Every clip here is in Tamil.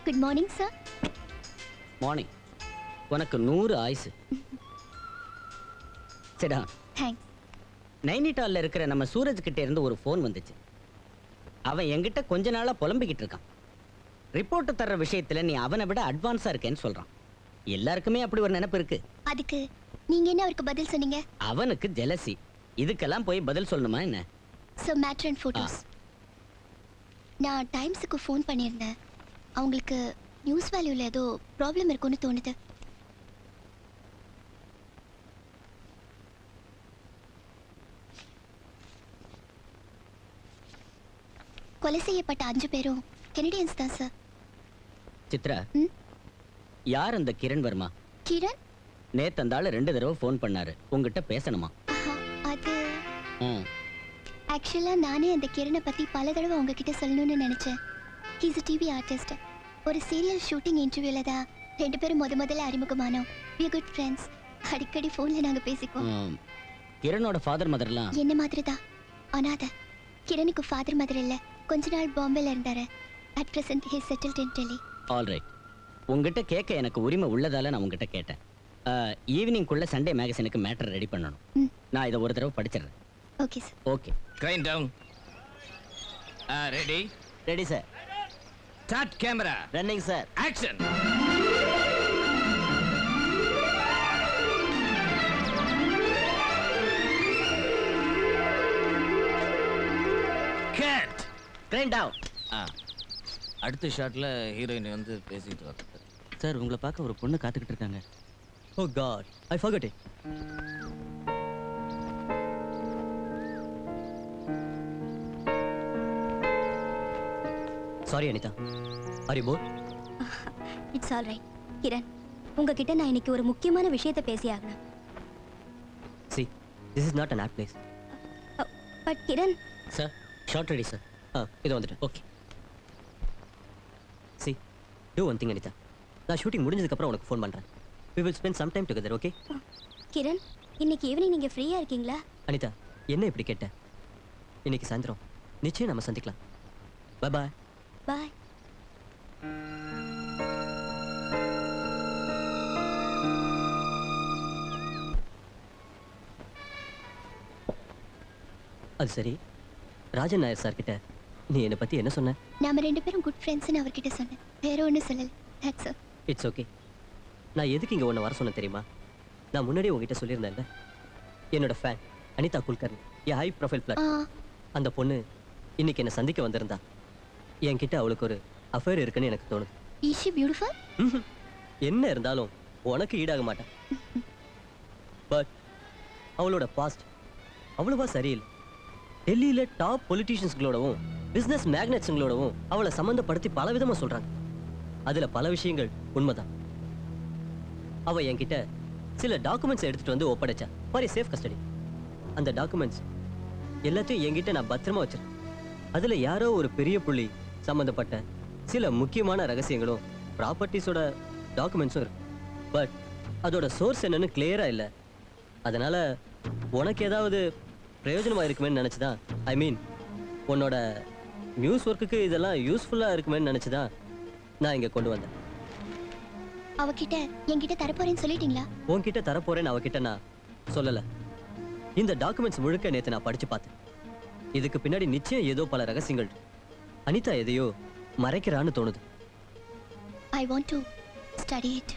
Good morning sir. மார்னிங். உனக்கு 100 ஆயுசு. சரிடா. தேங்க்ஸ். நைனிடால்ல இருக்கிற நம்ம சூரஜ் கிட்ட இருந்து ஒரு ஃபோன் வந்துச்சு. அவன் என்கிட்ட கொஞ்ச நாளா புலம்பிக்கிட்டு இருக்கான். ரிப்போர்ட் தர்ற விஷயத்துல நீ அவனை விட அட்வான்ஸா இருக்கேன்னு சொல்றான். எல்லாருக்குமே அப்படி ஒரு நினைப்பு இருக்கு. அதுக்கு நீங்க என்ன அவருக்கு பதில் சொன்னீங்க? அவனுக்கு ஜெலசி. இதுக்கெல்லாம் போய் பதில் சொல்லணுமா என்ன? So matter and photos. நான் டைம்ஸுக்கு ஃபோன் பண்ணியிருந்தேன். அவங்களுக்கு நியூஸ் வேல்யூல ஏதோ ப்ராப்ளம் இருக்குன்னு தோணுது. கொலை செய்யப்பட்ட 5 பேரும் கெனடியன்ஸ் தான் சார். சித்ரா, யார் அந்த கிரண் வர்மா? கிரண் நேத்து அந்த ஆளு 2 தடவை ஃபோன் பண்ணாரு. உங்ககிட்ட பேசணுமா? அது ஆக்சுவலா நானே அந்த கிரணை பத்தி பல தடவை உங்ககிட்ட சொல்லணும்னு நினைச்சேன். He's a TV artist. ஒரு சீரியல் ஷூட்டிங் இன்டர்வியூல தான் 2 பேரும் முதல்ல அறிமுகமானோம். we are good friends. அடிக்கடி ஃபோன்ல நாங்க பேசிக்குவோம். கிரணோட ஃாதர் மதர்லாம் என்ன மாதிரி தான். அனாதை. கிரணுக்கு ஃாதர் மதர் இல்ல. கொஞ்ச நாள் பாம்பேல இருந்தாரு. at present he is settled in Delhi. All right. உங்ககிட்ட கேட்க எனக்கு உரிமை உள்ளதால நான் உங்ககிட்ட கேட்டேன். ஈவினிங்குள்ள சண்டே மேகசினுக்கு மேட்டர் ரெடி பண்ணணும். நான் இதை ஒரு தடவை படிச்சிடுறேன். Okay sir. Okay. Crane down. Ready? Ready sir. Start camera. Running sir. Action. Cut. Crane down. அடுத்த ஷாட்ல ஹீரோயின் வந்து பேசிட்டு வராங்க. சார், உங்களை பார்க்க ஒரு பொண்ணு காத்துக்கிட்டு இருக்காங்க. Oh God, I forgot it. Sorry Anita. Are you bore? It's all right. Kiran, உங்ககிட்ட நான் இன்னைக்கு ஒரு முக்கியமான விஷயத்தை பேசி ஆகணும். See, this is not an art place. But Kiran. Sir, shot ready sir. இது வந்துட்டு. Okay. See, do one thing Anitha. நான் ஷூட்டிங் முடிஞ்சதுக்கு அப்புறம் உனக்கு ஃபோன் பண்றேன். We will spend some time together, okay? Kiran, இன்னைக்கு ஈவினிங் நீங்க ஃப்ரீயா இருக்கீங்களா? அனிதா, என்ன இப்படி கேட்ட? இன்னைக்கு சாயந்தரம் நிச்சயம் நம்ம சந்திக்கலாம். Bye bye. பாய். அது சரி, ராஜன் நாயர் சார் கிட்ட நீ என்னை பத்தி என்ன சொன்ன? நாம 2 பேரும் குட் ஃப்ரெண்ட்ஸ்னு அவர்கிட்ட சொன்னேன். வேற ஒன்றும் சொல்லல. That's all. It's okay. நான் எதுக்கு இங்கே உன்னை வர சொன்னேன் தெரியுமா? நான் முன்னாடியே உங்ககிட்ட சொல்லியிருந்தேன்ல, என்னோட ஃபேன் அனிதா குல்கர்னி, என் ஹை ப்ரொஃபைல் பிளாட். அந்த பொண்ணு இன்னைக்கு என்னை சந்திக்க வந்திருந்தா. என்கிட்ட அவளுக்கு ஒரு அஃபேர் இருக்குன்னு எனக்கு தோணுது. Is she beautiful? என்ன இருந்தாலும் உனக்கு ஈடாக மாட்டேன். பட் அவளோட பாஸ்ட் அவ்வளவா சரியில்லை. டெல்லியில டாப் பொலிட்டீஷியன்ஸ்களோடவும் பிசினஸ் மேக்னட்ஸுங்களோடவும் அவளை சம்மந்தப்படுத்தி பல விதமா சொல்றாங்க. அதுல பல விஷயங்கள் உண்மைதான். அவ என்கிட்ட சில டாக்குமெண்ட்ஸ் எடுத்துட்டு வந்து ஒப்படைச்சா ஃபார் சேஃப் கஸ்டடி. அந்த டாக்குமெண்ட்ஸ் எல்லாத்தையும் என்கிட்ட நான் பத்திரமா வச்சிருக்கேன். அதுல யாரோ ஒரு பெரிய புள்ளி சம்பந்தப்பட்ட சில முக்கியமான ரகசியங்களும் ப்ராப்பர்ட்டிஸோட டாக்குமெண்ட்ஸும் இருக்கு. பட் அதோட சோர்ஸ் என்னன்னு கிளியரா இல்லை. அதனால உனக்கு ஏதாவது பிரயோஜனமா இருக்குமேன்னு நினைச்சுதான், ஐ மீன் உன்னோட நியூஸ் ஒர்க்குக்கு இதெல்லாம் யூஸ்ஃபுல்லா இருக்குமேன்னு நினைச்சுதான் நான் இங்க கொண்டு வந்தேன். அவகிட்ட என்கிட்ட தரப்போறேன்னு சொல்லிட்டீங்களா? உன்கிட்ட தரப்போறேன்னு அவகிட்ட நான் சொல்லல. இந்த டாக்குமெண்ட்ஸ் முழுக்க நேத்து நான் படிச்சு பார்த்தேன். இதுக்கு பின்னாடி நிச்சயம் ஏதோ பல ரகசியங்கள். அனிதா எதையோ மறைக்கிறான்னு தோணுது. I want to study it.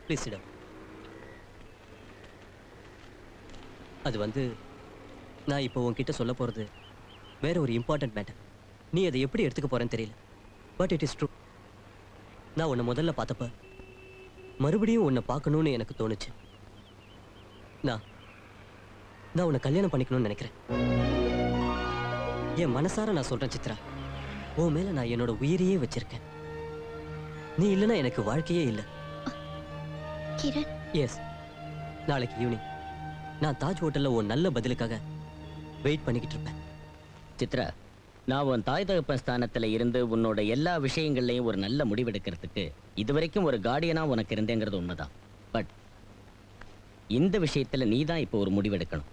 Please sit down. அது நான் இப்போ உன்கிட்ட சொல்ல போறது வேற ஒரு இம்பார்ட்டன்ட் மேட்டர். நீ அதை எப்படி எடுத்துக்க போறேன்னு தெரியல. But it is true. நான் உன்னை முதல்ல பார்த்தப்ப மறுபடியும் உன்னை பார்க்கணும்னு எனக்கு தோணுச்சு. நான் உன்னை கல்யாணம் பண்ணிக்கணும்னு நினைக்கிறேன். என் மனசார நான் சொல்றேன் சித்ரா, உன் மேல நான் என்னோட உயிரையே வச்சிருக்கேன். நீ இல்லைன்னா எனக்கு வாழ்க்கையே இல்லை. கிரண். எஸ், நாளைக்கு ஈவினிங் நான் தாஜ் ஹோட்டல்ல ஒரு நல்ல பதிலுக்காக வெயிட் பண்ணிக்கிட்டு இருப்பேன். சித்ரா, நான் உன் தாய் தகப்பன் ஸ்தானத்துல இருந்து உன்னோட எல்லா விஷயங்கள்லையும் ஒரு நல்ல முடிவெடுக்கிறதுக்கு இதுவரைக்கும் ஒரு கார்டியனா உனக்கு இருந்தேங்கிறது உண்மைதான். பட் இந்த விஷயத்துல நீ தான் இப்போ ஒரு முடிவெடுக்கணும்.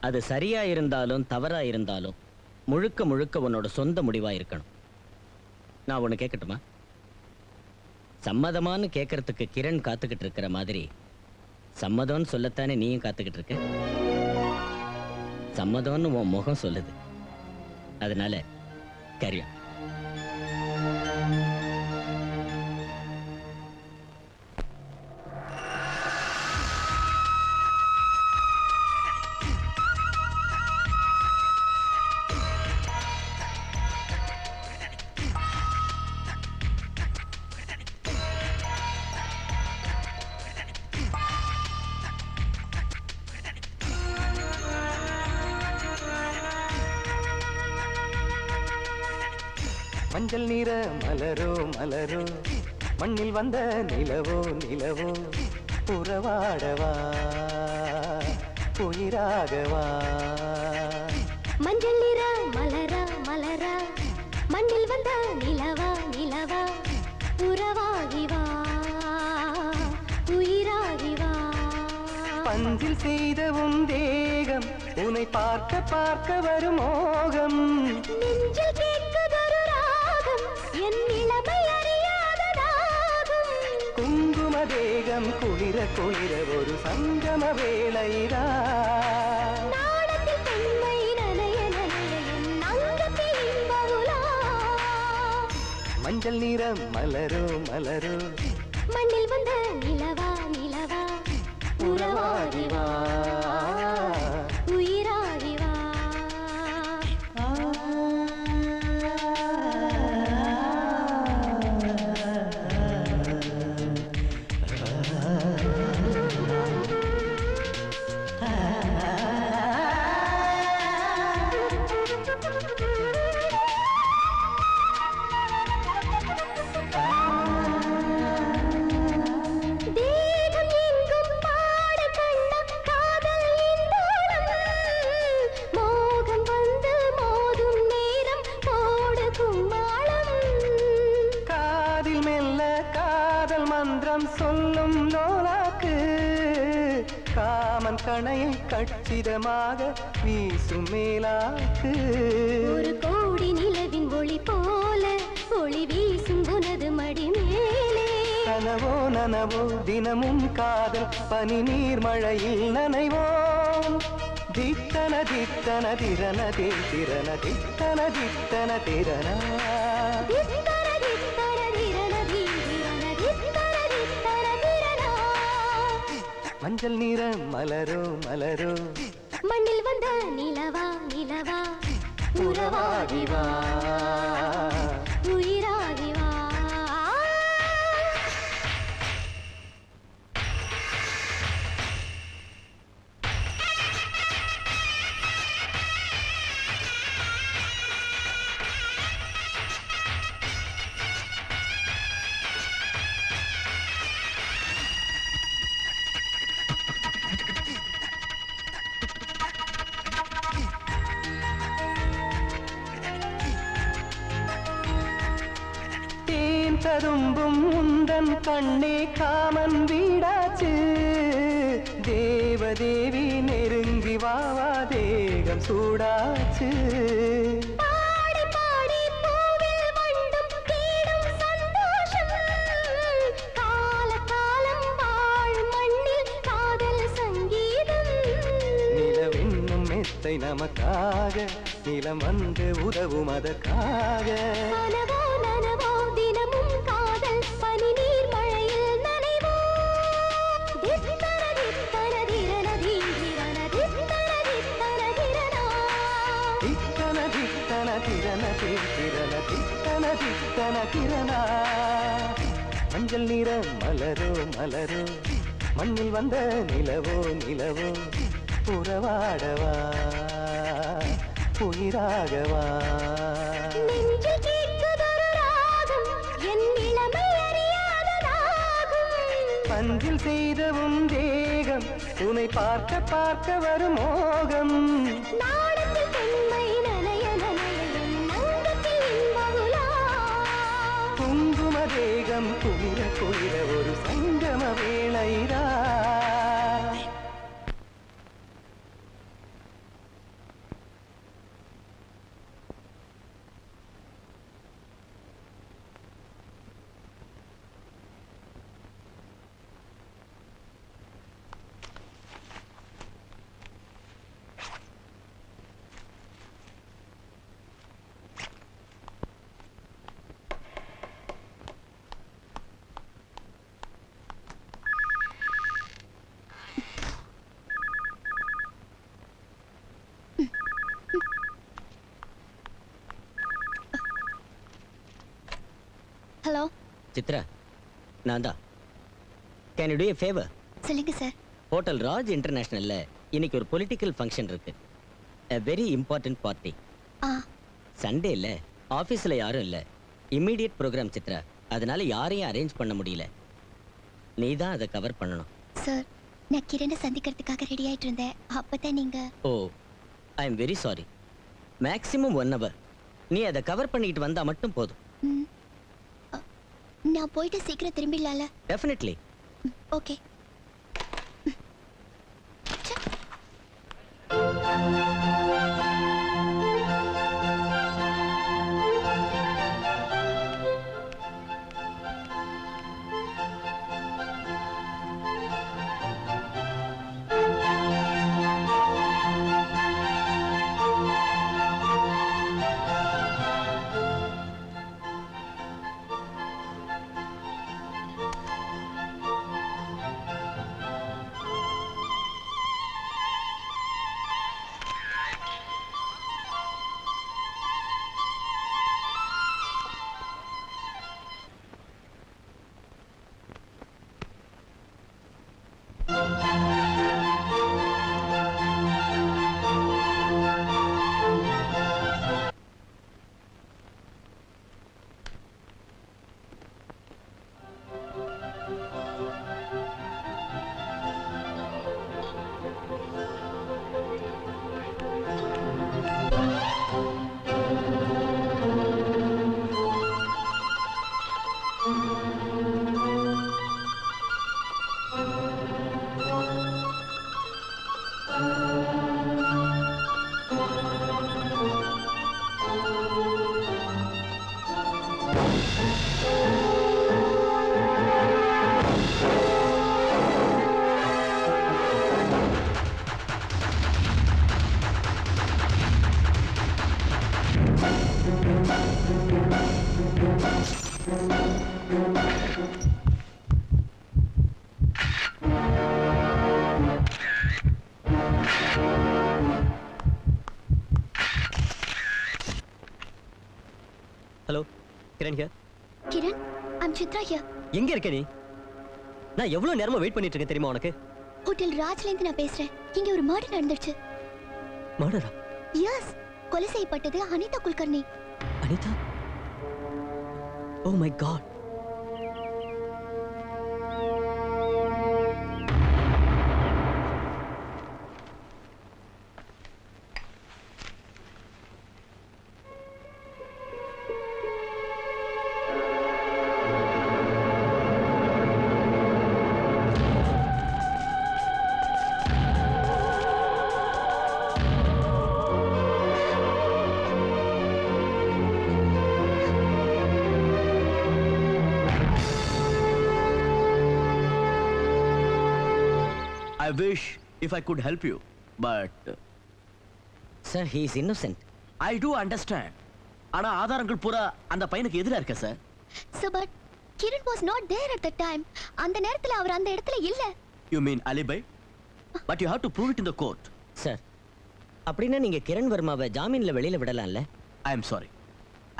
அது சரியா இருந்தாலும் தவறா இருந்தாலும் முழுக்க முழுக்க உன்னோட சொந்த முடிவா இருக்கணும். நான் ஒண்ணு கேட்கட்டுமா? சம்மதமான்னு கேட்கறதுக்கு கிரண் காத்துக்கிட்டு இருக்கிற மாதிரி சம்மதம்னு சொல்லத்தானே நீயும் காத்துக்கிட்டு இருக்க. சம்மதம்னு உன் முகம் சொல்லுது. அதனால கரியா. மஞ்சள் நீர மலரோ மலரோ மண்ணில் வந்த நிலவோ நிலவோ உறவாடவா உயிராகவா. மஞ்சள் நிற மலரா மலரா மண்ணில் வந்த நிலவா நிலவா உறவாகிவா உயிராகிவா. பஞ்சில் செய்த உன் தேகம் உன்னை பார்க்க பார்க்க வரும் மோகம். நெஞ்சில் கேட்குதொரு ராகம் என் இளமை அறியாத ராகம். குங்கும தேகம் குளிர குளிர ஒரு சங்கம வேளைதா. நாடத்தில் பெண்மை நனைய நனைய என் அங்கத்தில் இன்பவுலா. மஞ்சள் நிறம் மலரோ மலரோ மண்ணில் வந்த நிலவா நிலவா உறவாகிவா உயிராகிவா. தேகம் எங்கும் பாட கண்ண காதல் இன்போலம். மோகம் வந்து மோதும் நேரம் போடு கும்மாளம். காதில் மெல்ல காதல் மந்திரம் சொல்லும் நோலாக்கு. காமன் கணையை கச்சிதமாக வீசும் மேலாக்கு. ஒரு கோடி நிலவின் ஒளி போல ஒளி வீசும் உனது மடி மேலே. கனவோ நனவோ தினமும் காதல் பனி நீர் மழையில் நனைவோம். தித்தன தித்தன திரன திரன தித்தன தித்தன திரனா. தித்தர தித்தர திரன தீரன தித்தர தித்தர திரனா. மஞ்சள் நிற மலரோ மலரோ மண்ணில் வந்த நிலவா நிலவா உறவாகிவா உயிராகிவா. தேன் ததும்பும் முந்தன் கண்ணே காமன் வீடாச்சு. தேவதேவி நெருங்கி வாவா தேகம் சூடாச்சு. பாடி பாடி பூவில் வண்டும் தேடும் சந்தோஷம். கால காலம் வாழும் மண்ணில் காதல் சங்கீதம். நிலவென்னும் மெத்தை நமக்காக நிலம் வந்து உதவும் அதற்காக. கனவோ நனவோ தினமும் காதல் பனி நீர் மழையில் நனைவோம். தித்தர தித்தர திரன தீரன தித்தர தித்தர திரனா. தித்தன தித்தன திரன திரன தித்தன தித்தன திரனா. மஞ்சள் நிற மலரோ மலரோ மண்ணில் வந்த நிலவோ நிலவோ உறவாடவா உயிராகவா. நெஞ்சில் கேட்குதொரு ராகம் என் இளமை அறியாத ராகம். பஞ்சில் செய்தவும் தேகம் உன்னை பார்க்க பார்க்க வரும் மோகம். நாடத்தில் பெண்மை நனைய நனைய என் அங்கத்தில் இன்பவுலா. குங்கும தேகம் குளிர குளிர ஒரு சங்கம வேளைதா. சித்ரா, நான் தான். Can you do a favour? சொல்லுங்க சார். ஹோட்டல் ராஜ் இன்டர்நேஷனல்ல இன்னைக்கு ஒரு பொலிட்டிக்கல் ஃபங்க்ஷன் இருக்கு. a very important party. ஆ சண்டே இல்ல, ஆபீஸ்ல யாரும் இல்ல. இம்மீடியட் ப்ரோக்ராம் சித்ரா, அதனால யாரையும் அரேஞ்ச் பண்ண முடியல. நீ தான் அதை கவர் பண்ணணும். சார், நான் கிரணை சந்திக்கிறதுக்காக ரெடி ஆயிட்டு இருந்தேன். அப்பதான் நீங்க. Oh, I am very sorry. Maximum 1 hour நீ அதை கவர் பண்ணிட்டு வந்தா மட்டும் போதும். ம். நான் போயிட்டு சீக்கிரம் திரும்பிடலாம்ல? Definitely. Okay. Hello, Kiran here. Kiran, I'm Chitra here. எங்க இருக்க நீ? நான் எவ்வளவு நேரமா வெயிட் பண்ணிட்டு இருக்கேன் தெரியுமா உனக்கு? ஹோட்டல் ராஜ்ல இருந்து நான் பேசுறேன். இங்க ஒரு மர்டர் நடந்துச்சு. மர்டரா? எஸ், கொலை செய்யப்பட்டது Anitha Kulkarni. Anitha? Oh my god. I wish if I could help you, but sir, he is innocent. I do understand. ஆனா ஆதாரங்கள் பூரா அந்த பையனுக்கு எதிரா இருக்க sir. So but Kiran was not there at that time. அந்த நேரத்துல அவர் அந்த இடத்துல இல்ல. You mean alibi? But you have to prove it in the court. Sir, அப்படின்னா நீங்க கிரண் வர்மாவை ஜாமீன்ல வெளியில விடலாம்ல? I am sorry.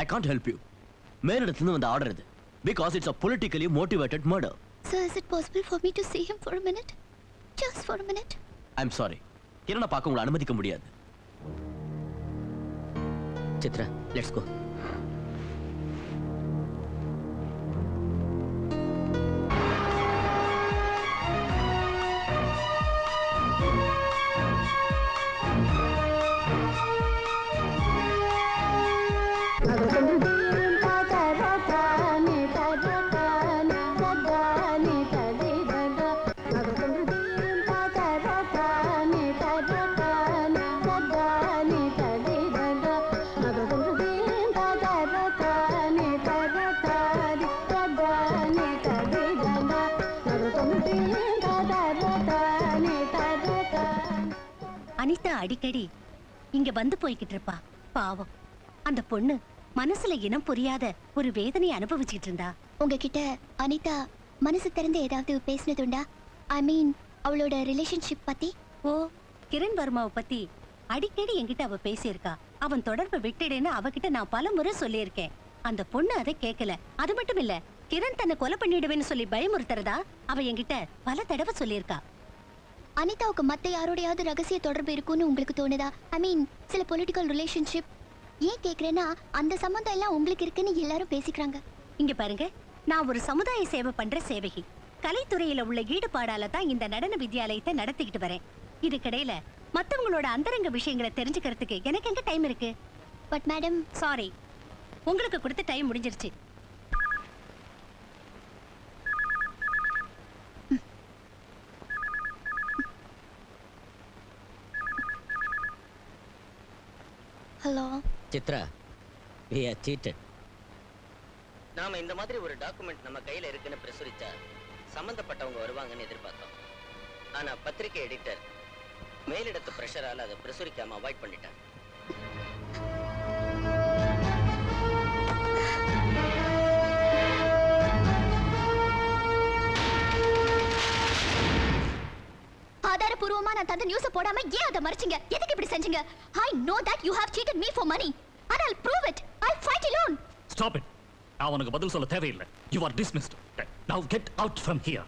I can't help you. மேலிடத்துல வந்த ஆர்டர் இது. Because it's a politically motivated murder. So is it possible for me to see him for a minute? Just for a minute. I'm sorry. கிரணை பார்க்க உங்களை அனுமதிக்க முடியாது. Chitra, let's go. அனிதா அடிக்கடி இங்க வந்து போய்கிட்டு இருப்பா. பாவம், அந்த பொண்ணு மனசுல இனம் புரியாத ஒரு வேதனையை அனுபவிச்சுட்டு இருந்தா. உங்ககிட்ட அனிதா மனசு திறந்து ஏதாவது பேசினதுண்டா? ஐ மீன் அவளோட ரிலேஷன்ஷிப் பத்தி. ஓ, கிரண் வர்மாவை பத்தி அடிக்கடி என்கிட்ட அவ பேசியிருக்கா. அவன் தொடர்பை விட்டுடுன்னு அவகிட்ட நான் பல முறை சொல்லியிருக்கேன். அந்த பொண்ணு அதை கேட்கல. அது மட்டும் இல்ல, கிரண் தன்னை கொலை பண்ணிடுவேன்னு சொல்லி பயமுறுத்துறதா அவ என்கிட்ட பல தடவை சொல்லியிருக்கா. அனிதாவுக்கு மத்த யாரோடையாவது ரகசிய தொடர்பு இருக்குன்னு உங்களுக்கு தோணுதா? ஐ மீன் சில பொலிட்டிக்கல் ரிலேஷன்ஷிப். ஏன் கேக்குறேன்னா அந்த சம்பந்தம் எல்லாம் உங்களுக்கு இருக்குன்னு எல்லாரும் பேசிக்கிறாங்க. இங்க பாருங்க, நான் ஒரு சமுதாய சேவை பண்ற சேவகி. கலைத்துறையில உள்ள ஈடுபாடால தான் இந்த நடன வித்யாலயத்தை நடத்திக்கிட்டு வரேன். இதுக்கிடையில மத்தவங்களோட அந்தரங்க விஷயங்களை தெரிஞ்சுக்கிறதுக்கு எனக்கு எங்க டைம் இருக்கு? பட் மேடம், சாரி, உங்களுக்கு கொடுத்த டைம் முடிஞ்சிருச்சு. Hello Chitra, we are cheated. நாம இந்த மாதிரி ஒரு டாக்குமெண்ட் நம்ம கையில இருக்குன்னு பிரசுரிச்சா சம்பந்தப்பட்டவங்க வருவாங்கன்னு எதிர்பார்த்தோம். ஆனா பத்திரிகை எடிட்டர் மேலிடத்து பிரஷரால அதை பிரசுரிக்காம அவாய்ட் பண்ணிட்டார். ஆதாரபூர்வமா நான் தந்த நியூஸ் போடாம ஏன் அதை மறைச்சீங்க? எதுக்கு இப்படி செஞ்சீங்க? I know that you have cheated me for money and I'll prove it. I'll fight alone. Stop it. நான் உனக்கு பதில் சொல்ல தேவையில்லை. You are dismissed. Now get out from here.